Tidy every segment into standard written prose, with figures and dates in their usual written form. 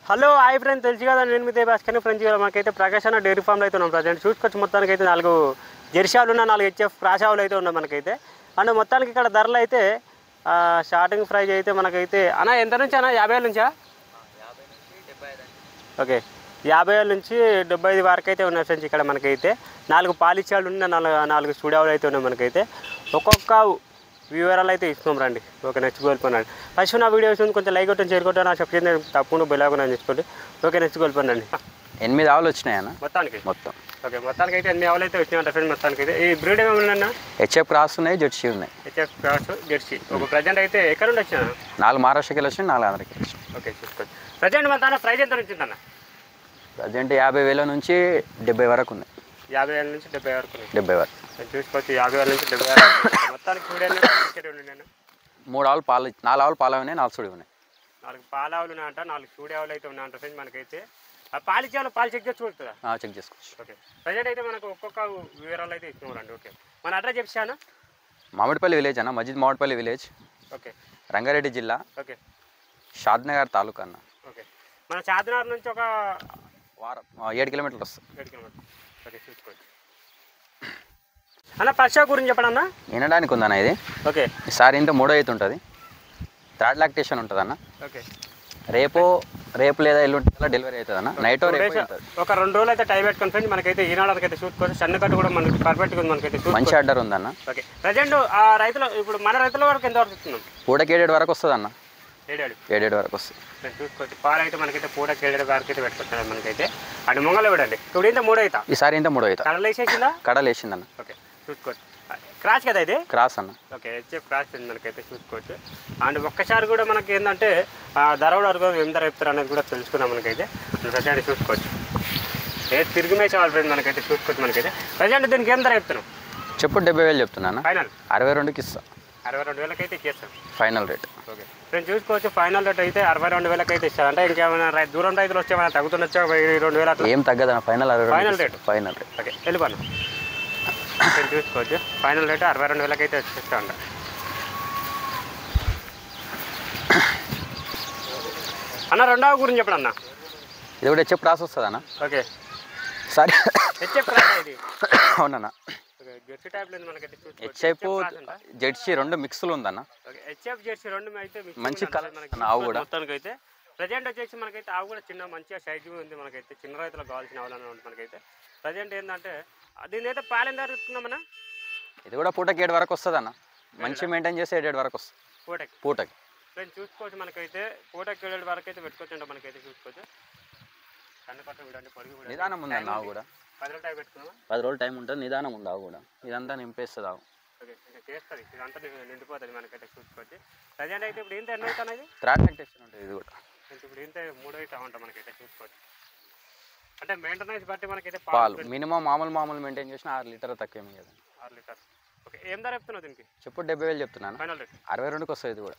Hello hi friends, తెలుసు కదా నేను మీ భాస్కర్ ఫ్రెండ్స్. మాకైతే ప్రకాశ్ అన్న డైరీ ఫామ్లో అయితే ఉన్నాం ప్రజెంట్. చూసుకొచ్చి మొత్తానికి అయితే 4 జెర్సీలు ఉన్న 4 హెచ్ఎఫ్ క్రాషావులు అయితే ఉన్నాయి మనకైతే. అండ్ మొత్తానికి ఇక్కడ ధరలు అయితే స్టార్టింగ్ ప్రైజ్ అయితే మనకైతే అన్న ఎంత నుంచి అన్న 50,000 నుంచా? 50 నుంచి 75. ఓకే, 50,000 నుంచి 75 వరకు అయితే ఉన్నాయి ఫ్రెండ్స్. ఇక్కడ మనకైతే 4 పాలిచ్చాలు ఉన్న 4 స్టూడియోలు అయితే ఉన్నాయి మనకైతే. ఒక్కొక్క వివరాలు అయితే ఇస్తున్నాం రండి. ఓకే, నెక్స్ట్ కోల్పోనండి. ఫస్ట్ నా వీడియో వస్తుంది, కొంచెం లైక్ కొట్టండి, షేర్ కొట్టండి, నా చెప్పింది తప్పకుండా బెలాగా తెచ్చుకోండి. Okay, next కోల్పోనండి. 8 ఆవులు వచ్చినాయన్న మొత్తానికి. ఓకే, మొత్తానికి అయితే 8 ఆవులు అయితే వచ్చినాయంట ఫ్రెండ్. మొత్తానికి అయితే ఈ బ్రీడ్ ఏమేమి ఉన్నాయన్న? హెచ్ఎఫ్ క్రాస్ ఉన్నాయి, జెర్సీ ఉన్నాయి. HF cross, Jersey. ఒక ప్రజెంట్ అయితే ఎక్కడ నుండి వచ్చినా? 4 మహారాష్ట్రకి వచ్చినాయి, 4 ఆంధ్రకి వచ్చినాయి. ఓకే, చూసుకోండి. ప్రజెంట్ మన తన ప్రైజ్ ఎంత వచ్చిందన్న? ప్రజెంట్ 50,000 నుంచి 70 వరకు ఉన్నాయి. 50,000 నుంచి 70 వరకు ఉన్నాయి. 70 వరకు చూసుకోవచ్చు. 50,000 నుంచి 70 వరకు. మొత్తానికి చూడండి, 3 ఆవులు పాలు, 4 ఆవులు పాలు ఉన్నాయి, 4 సుడి ఉన్నాయి. 4 పాలావులు ఉన్నాయంట, 4 సూడి ఆవులు అయితే ఉన్నాయంట ఫ్రెండ్స్. మనకైతే ఆ పాలిచ్చేవాళ్ళు పాలు చెక్ చేసి చూస్తుందా? చెక్ చేసుకోవచ్చు. ఓకే, ప్రజెంట్ అయితే మనకు ఒక్కొక్క వివరాలు అయితే ఇస్తున్నారండి. ఓకే, మన అడ్రస్ చెప్పాను. మామిడిపల్లి విలేజ్ అన్న, Majid Mamidipalli village, okay, Rangareddy జిల్లా, ఓకే, షాద్నగర్ తాలూకా అన్న. ఓకే, మన చార్మినార్ నుంచి ఒక 7 కిలోమీటర్లు వస్తుంది. 7 కిలోమీటర్లు. ఓకే, చూసుకోవచ్చు. అన్న పర్షా గురించి చెప్పండి అన్న. వినడానికి ఉందన్న ఇది. ఓకే, ఈసారి ఇంత 3 అయితే ఉంటుంది. 3rd లాక్టేషన్ ఉంటుంది అన్న. ఓకే, రేపు లేదా ఎల్లుండి డెలివరీ అవుతుంది అన్న. నైట్ ఒక 2 రోజులు అయితే టైం పెట్టుకుని ఫ్రెండ్స్. మనకైతే ఈనాడు అయితే చూసుకోవచ్చు. సన్నకట్టు కూడా మనకి పర్ఫెక్ట్గా ఉంది. మనకైతే మంచి ఆర్డర్ ఉందన్న. ఓకే, ప్రజెంట్ ఆ రైతులు ఇప్పుడు మన రైతుల వరకు ఎంత వరకు ఇస్తున్నాం? పూటకి 7 వరకు వస్తుంది అన్న. 7 వరకు వస్తుంది. చూసుకోవచ్చు. పాలు అయితే మనకైతే పూటకి 7 వరకు అయితే పెట్టుకుంటున్నాం మనకైతే. అండ్ ముంగలు చూడండి, ఇప్పుడు ఇంత 3 అవుతా. ఈసారి ఇంత 3 అవుతా. కడలు వేసేసిందా? కడలు వేసిందన్న. ఓకే, చూసుకోవచ్చు. క్రాస్ కదా ఇది? క్రాస్ అన్న. ఓకే, హెచ్ఎఫ్ క్రాస్ మనకైతే చూసుకోవచ్చు. అండ్ ఒక్కసారి కూడా మనకి ఏంటంటే ధర కూడా అడుగు ఏం ధర చెప్తారు అనేది కూడా తెలుసుకున్నాం మనకైతే. ప్రజెంట్ చూసుకోవచ్చు. తిరిగి మేసేవాళ్ళు ఫ్రెండ్ మనకైతే చూసుకోవచ్చు. మనకైతే ప్రజెంట్ దీనికి ఏం ధర చెప్తున్నాం? చెప్పు 70,000 చెప్తున్నాను. ఫైనల్ 62కి ఇస్తా. 62,000 అయితే ఇచ్చేస్తాం ఫైనల్ రేట్. ఓకే ఫ్రెండ్, చూసుకోవచ్చు. ఫైనల్ రేట్ అయితే 62,000 అయితే ఇస్తారు. అంటే ఇంకేమైనా దూరం రైతులు వచ్చే ఏమైనా తగ్గుతుండొచ్చా? 2,000 ఏం తగ్గదన్న. Final rate. Final rate. Okay, వెళ్ళిపోను. చూసుకోవచ్చు. ఫైనల్ రేట్ 62,000 అయితే వచ్చేస్తా ఉండ. అన్న రెండవ గురించి చెప్పండి అన్న. ఇది కూడా హెచ్ఎఫ్ క్రాస్ వస్తుంది అన్న. ఓకే, సరే, హెచ్ఎఫ్ క్రాస్ ఇది. అవునన్నా. జెర్సీ టైప్ లేదు మనకైతే. హెచ్ఎఫ్ జెర్సీ 2 మిక్స్లు ఉందన్న. ఓకే, హెచ్ఎఫ్ జెర్సీ 2 అయితే మంచి కలర్ మనకి ఆవు కూడా. మొత్తానికి అయితే ప్రజెంట్ వచ్చేసి మనకైతే ఆవు కూడా చిన్న మంచిగా సైజు ఉంది. మనకైతే చిన్న రైతులకు కావాల్సిన ఆవులనే ఉంటుంది మనకైతే. ప్రజెంట్ ఏంటంటే దీని అయితే పాలు ఎంత ఇస్తున్నామన్నా? ఇది కూడా పూటకి 7 వరకు వస్తుంది అన్న. మంచి మెయింటైన్ చేస్తే 7 వరకు వస్తుంది పూటకి. ఫ్రెండ్స్ చూసుకోవచ్చు. మనకైతే పూటకి 7 వరకు అయితే పెట్టుకోవచ్చు. మనకైతే చూసుకోవచ్చు. కన్నుపట్ట చూడండి, పొడిగి నిదానం ఉంది అన్న. ఆవు కూడా 10 రోజులు టైం పెట్టుకున్నామా? 10 రోజులు టైం ఉంటుంది. నిదానం ఉంది ఆవు కూడా. ఇదంతా నింపేస్తుంది ఆవు. ఓకే, చేస్తుంది. ఇదంతా నిండిపోతుంది మనకైతే చూసుకోవచ్చు. ప్రజెంట్ అయితే ఇప్పుడు ఇంత ఎన్ని అవుతాయి? 3rd లాక్టేషన్ ఉంటుంది ఇది కూడా. ఇప్పుడు ఇంత 3 అవుతా ఉంటాం మనకైతే చూసుకోవచ్చు. అంటే మెయింటెనెన్స్ బట్టి మనకైతే పాలు మినిమం మామూలు మెయింటైన్ చేసిన 6 లీటర్ తక్కువ ఏమి కదా. 6 లీటర్. ఓకే, ఏం ధర చెప్తున్నావు దీనికి? చెప్పు 70,000 చెప్తున్నాను. ఫైనల్ రేట్ 62కి వస్తుంది ఇది కూడా.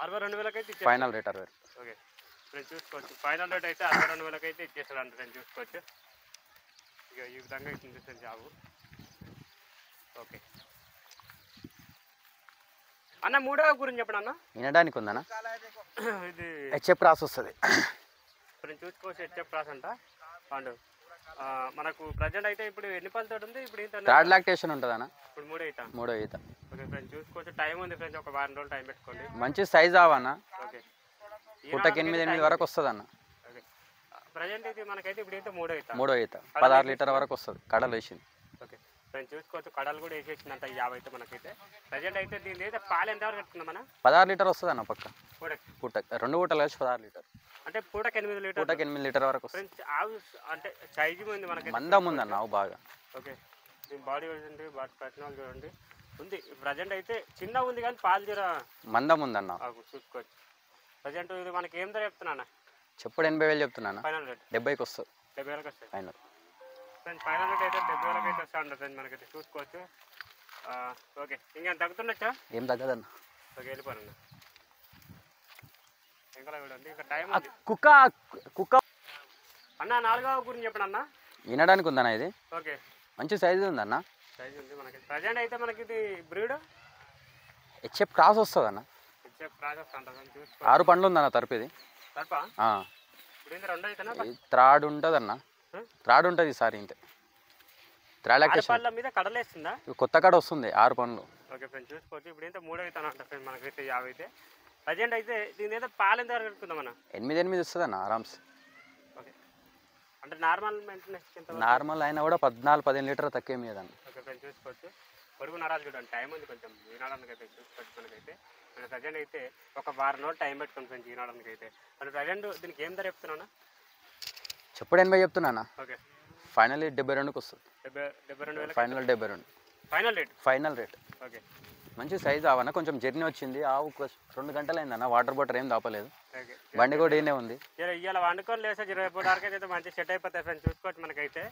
62,000 అయితే ఫైనల్ రేట్ 60. ఓకే, నేను చూసుకోవచ్చు. ఫైనల్ రేట్ అయితే 62,000 అయితే ఇచ్చేస్తాడు అంటే నేను చూసుకోవచ్చు. ఇక ఈ విధంగా ఇచ్చింది జాబు. ఓకే అన్న, 3వ గురించి చెప్పండి అన్న. వినడానికి ఉందన్న. ఇది హెచ్ఎఫ్ క్రాస్ వస్తుంది. ఇప్పుడు నేను చూసుకోవచ్చు. హెచ్ఎఫ్ క్రాస్ అంట. అండ్ మనకు ప్రజెంట్ అయితే ఇప్పుడు ఎన్ని పళ్ళతో ఉంది? ఇప్పుడు 3rd లాక్టేషన్ ఉంటుంది అన్న. ఇప్పుడు 3 అవుతా. ఓకే ఫ్రెండ్స్ చూసుకోవచ్చు. టైం ఉంది ఫ్రెండ్స్, ఒక 1 రోజులు టైం పెట్టుకోండి. మంచి సైజ్ అవన్న. ఓకే, పూటకి 8 వరకు వస్తుంది అన్న. ఓకే, ప్రజెంట్ అయితే మనకైతే ఇప్పుడు అయితే 3 అవుతా 16 లీటర్ వరకు వస్తుంది. కడలు వేసింది. ఓకే ఫ్రెండ్స్ చూసుకోవచ్చు. కడలు కూడా వేసేసిందంట 50 అయితే మనకైతే. ప్రజెంట్ అయితే దీని అయితే పాలు ఎంత వరకు పెట్టుకున్నాం మన? 16 లీటర్ వస్తుంది అన్న పక్క. పూటకి 2 పూటలు కలిసి 16 లీటర్. అంటే పూటకి 8 లీటర్. పూటకి 8 లీటర్ వరకు వస్తుంది. ఫ్రెండ్స్ ఆవు అంటే సైజు ఉంది మనకి. మందం ఉందన్న ఆవు బాగా. ఓకే, దీని బాడీ చూడండి, బాడీ పర్సనల్ చూడండి ఉంది. ప్రజెంట్ అయితే చిన్న ఉంది కానీ పాలు జర మందం ఉందన్న. చూసుకోవచ్చు. ప్రజెంట్ ఇది మనకి ఏం ధర చెప్తున్నా? చెప్పుడు 80,000 చెప్తున్నాను. ఫైనల్ రేట్ 70కి వస్తుంది. 70,000 వస్తుంది ఫైనల్. ఫ్రెండ్స్ ఫైనల్ రేట్ అయితే 70,000 అయితే వస్తా ఉంటుంది ఫ్రెండ్స్ మనకైతే చూసుకోవచ్చు. ఓకే, ఇంకా తగ్గుతుండొచ్చా? ఏం తగ్గదన్న. ఓకే, వెళ్ళిపోను. ఇంకా చూడండి, ఇంకా టైం ఉంది. కుక్క అన్న 4వ గురించి చెప్పండి అన్న. వినడానికి ఉందన్న ఇది. ఓకే, మంచి సైజు ఉందన్న. సైజు ఉంది మనకి. ప్రజెంట్ అయితే మనకి ఇది బ్రీడ్ హెచ్ఎఫ్ క్రాస్ వస్తుంది అన్న. హెచ్ఎఫ్ క్రాస్ వస్తుంటుంది. 6 పండ్లు ఉందన్న తరపు ఇది. తరపా ఇప్పుడు ఏంది రెండో అవుతానా త్రాడ్ ఉంటుంది అన్న, త్రాడ్ ఉంటుంది ఈసారి ఇంతే. త్రాడ్ లాక్టేషన్ పళ్ళ మీద కడలేస్తుందా? కొత్త కాడ వస్తుంది 6 పనులు. ఓకే ఫ్రెండ్స్ చూసుకోవచ్చు. ఇప్పుడు ఏంటో 3 అవుతాను అంట ఫ్రెండ్ మనకైతే 50 అయితే ప్రజెంట్ అయితే దీని ఏదో పాలు ఎంత వరకు పెట్టుకుందాం అన్న? 8 వస్తుంది అన్న ఆరామ్స్. ఓకే అంటే నార్మల్ మెయింటెనెన్స్ ఎంత? నార్మల్ అయినా కూడా 14-15 లీటర్ తక్కువ మీదన్న. ఓకే ఫ్రెండ్ చూసుకోవచ్చు. పొడుగు నరాలు చూడండి, టైం ఉంది కొంచెం ఈనాడానికి అయితే చూసుకోవచ్చు. మనకైతే మన ప్రజెంట్ అయితే ఒక వారం రోజులు టైం పెట్టుకుని ఫ్రెండ్స్ ఈనాడానికి అయితే. మన ప్రజెంట్ దీనికి ఏం ధర చెప్తున్నా? చెప్పుడు 80 చెప్తున్నా. ఓకే ఫైనల్ 72కి వస్తుంది. 72,000 final 72 final rate. Final rate. Okay మంచి సైజ్ అవన్న, కొంచెం జర్నీ వచ్చింది. ఆవు 2 గంటలు అయిందన్న, వాటర్ బాటిల్ ఏం దాపలేదు. ఓకే బండి కూడా ఈయనే ఉంది. ఇవాళ వండుకొని లేసా 20 వరకు అయితే మంచి సెట్ అయిపోతాయి ఫ్రెండ్స్ చూసుకోవచ్చు. మనకైతే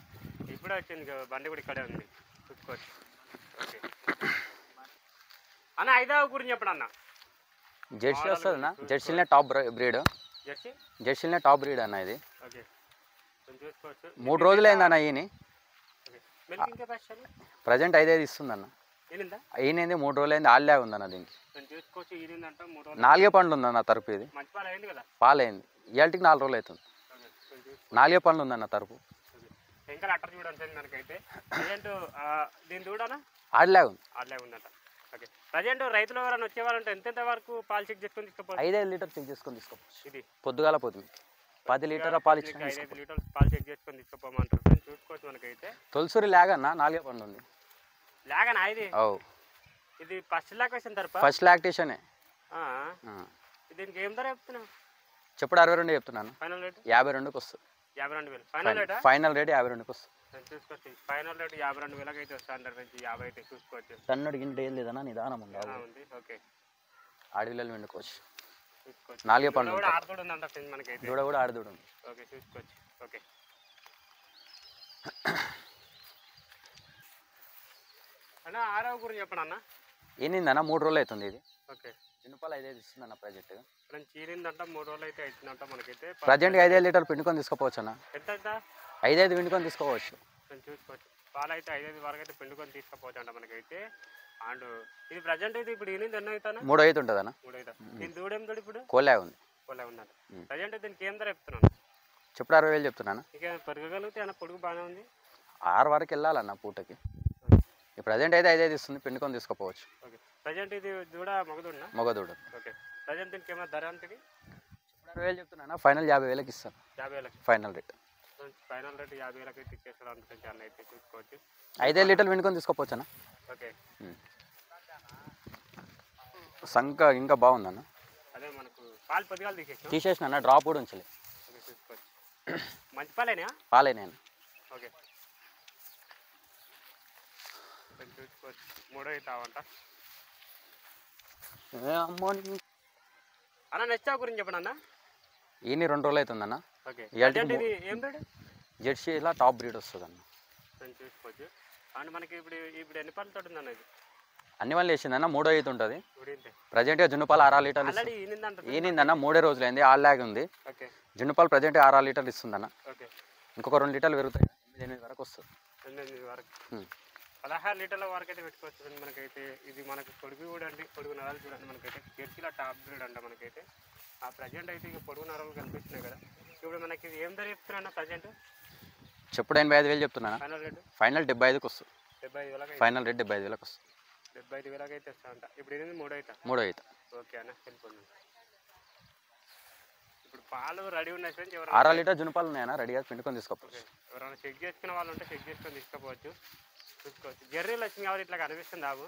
ఇప్పుడే వచ్చింది బండి కూడా ఇక్కడే ఉంది చూసుకోవచ్చు. ఓకే అన్న ఐదావు గురించి చెప్పండి అన్న. జెర్సీ వస్తుంది అన్న, జెర్సీలనే టాప్ బ్రీడ్. జెర్సీ జెర్సీలనే టాప్ బ్రీడ్ అన్న ఇది. ఓకే చూసుకోవచ్చు. 3 రోజులు అయిందన్న ఈయన. ఓకే మిల్కింగ్ కెపాసిటీ ప్రజెంట్ 5 ఇస్తుందన్న. ఏనిందా ఈయనది 3 రోజులు అయింది, ఆల్లా ఉందన్న దీనికి. చూసుకోవచ్చు. ఈనిందంట 3 రోజులు 4 పండ్లు ఉందన్న తరపు. ఇది మంచి పాలు అయింది కదా? పాలైంది, ఇవాళకి 4 రోజులు అవుతుంది. 4 పండ్లు ఉందన్న తరపు. ఇంకా అట్టర్ చూడండి మనకైతే ప్రజెంట్ దీని చూడనా ఆడలే ఉంది, ఆడలే ఉందంట. ఓకే ప్రజెంట్ రైతులు ఎవరైనా వచ్చేవాళ్ళంటే ఎంత వరకు పాలు చెక్ చేసుకొని తీసుకోవచ్చు? 5 లీటర్ చెక్ చేసుకొని తీసుకోవచ్చు. ఇది పొద్దుగాల పోతుంది 10 లీటర్ పాలు ఇచ్చి 5 లీటర్లు పాలు చెక్ చేసుకొని తీసుకోపోమంటారు చూసుకోవచ్చు. మనకైతే తొలసూరి లాగన్న 4 పండు ఉంది. లాగనా ఇది? ఓ ఇది ఫస్ట్ లాక్టేషన్ తరపా? ఫస్ట్ లాక్టేషనే. దీనికి ఏం ధర చెప్తున్నావు? చెప్పుడు 62 చెప్తున్నాను. ఫైనల్ రేట్ 52కి వస్తుంది. 52,000 ఫైనల్ రేటా? ఫైనల్ రేట్ 52కి వస్తుంది. చూసుకోవచ్చు. ఫైనల్ రేట్ 52,000 అయితే వస్తుంది. 100 నుంచి 50 అయితే చూసుకోవచ్చు. సన్నడి గింట ఏం లేదన్నా, నిదానం ఉంది. ఓకే ఆడవిల్లలు వండుకోవచ్చు. చూసుకోవచ్చు. 4 పండ్లు కూడా ఆడుతూ ఉందంట ఫ్రెండ్స్ మనకైతే. దూడ కూడా ఆడదూడ ఉంది. ఓకే చూసుకోవచ్చు. ఓకే అన్న ఆరవ గురించి చెప్పండి అన్న. ఏనిందన్న 3 రోజులు అవుతుంది ఇది. ఓకే జున్నుపాలు 5 ఇస్తుందన్న ప్రజెంట్. ఫ్రెండ్స్ చీరిందంట 3 రోజులు అయితే అవుతుందంట మనకైతే. ప్రజెంట్ 5 లీటర్ పిండుకొని తీసుకోవచ్చు అన్న. ఎంత 5 పిండుకొని తీసుకోవచ్చు. చూసుకోవచ్చు. పాలు అయితే 5 వరకు అయితే పిండుకొని తీసుకోవచ్చు అంట మనకైతే. అండ్ ఇది ప్రజెంట్ ఇది ఇప్పుడు ఈయన ఎన్నో అవుతానా? 3 అయితే ఉంటుంది అన్న. 3 అవుతా. దీని దూడేం దూడు ఇప్పుడు? కోలే ఉంది. కోలే ఉందంట. ప్రజెంట్ దీనికి ఏం ధర చెప్తున్నాను? చెప్పుడు 60,000 చెప్తున్నాను. ఇక పెరగగలిగితే అన్న పొడుగు బాగానే ఉంది. 6 వరకు వెళ్ళాలన్న పూటకి. ప్రజెంట్ అయితే 5 ఇస్తుంది, పిండుకొని తీసుకోపోవచ్చు. ఓకే ప్రజెంట్ ఇది దూడ మగదూడనా? మగదూడ. ఓకే ప్రజెంట్ దీనికి ఏమైనా ధర అంతకి? 60,000 చెప్తున్నాను. ఫైనల్ 50,000కి ఇస్తాను. 50,000 ఫైనల్ రేట్. ఫైనల్ రేట్ 50,000 అయితే ఇచ్చేస్తారు అనుకుంటే అన్న అయితే చూసుకోవచ్చు. 5 లీటర్లు పిండుకొని తీసుకోపోవచ్చు అన్న. ఓకే సంక ఇంకా బాగుందన్న. అదే మనకు పాలు పొద్దుగాలు తీసేసిన అన్న, డ్రాప్ కూడా ఉంచలే. ఓకే చూసుకోవచ్చు. మంచి పాలేనా? పాలే నేను. ఓకే చూసుకోవచ్చు. 3 అవుతావంట అన్న. నెక్స్ట్ గురించి చెప్పండి అన్న. ఈయన 2 రోజులు అవుతుందన్న. ఓకే ఇది ఏం బ్రీడ్? జెర్సీ ఇలా టాప్ బ్రీడ్ వస్తుంది అన్న. చూసుకోవచ్చు. అండ్ మనకి ఇప్పుడు ఎన్ని పాలతో ఉందన్న? ఇది అన్ని వాళ్ళు వేసిందన్న. 3 అయితే ఉంటుంది. ఉడింతే ప్రజెంట్గా జున్నుపాలు 6 లీటర్లు ఈనిందన్న. 3 రోజులు అయింది, ఆల్లాగ్ ఉంది. ఓకే జున్నుపాలు ప్రజెంట్ 6 లీటర్లు ఇస్తుందన్న. ఓకే ఇంకొక 2 లీటర్లు పెరుగుతాయి, 8 వరకు వస్తుంది. 8 వరకు 16 లీటర్ల వరకు అయితే పెట్టుకోవచ్చు మనకైతే. ఇది మనకి పొడుగు కూడా అండి, పొడుగు నరాలు చూడండి మనకైతే. జెర్సీలో టాప్ బ్రీడ్ అంట మనకైతే. ఆ ప్రజెంట్ అయితే ఇక పొడుగు నరాలు కనిపిస్తున్నాయి కదా. ఇప్పుడు మనకి ఇది ఏం ధర చెప్తున్నా ప్రజెంట్? చెప్పుడు 85,000 చెప్తున్నాను. ఫైనల్ రేటు ఫైనల్ 75కి వస్తుంది. 75,000 ఫైనల్ రేట్ 75,000కి వస్తుంది. 75,000 అయితే వస్తాయంట. ఇప్పుడు ఇది 3 అవుతా? 3 అవుతా. ఓకే అన్న వెళ్ళిపోయింది. ఇప్పుడు పాలు రెడీ ఉన్నాయి ఫ్రెండ్స్. 6 లీటర్ జున్నుపాలు ఉన్నాయన్న, రెడీగా పిండుకొని తీసుకోవచ్చు. ఎవరైనా చెక్ చేసుకునే వాళ్ళు ఉంటే చెక్ చేసుకొని తీసుకోవచ్చు. చూసుకోవచ్చు. జర్నీలు వచ్చింది కాబట్టి ఇట్లా కనిపిస్తుంది. బాబు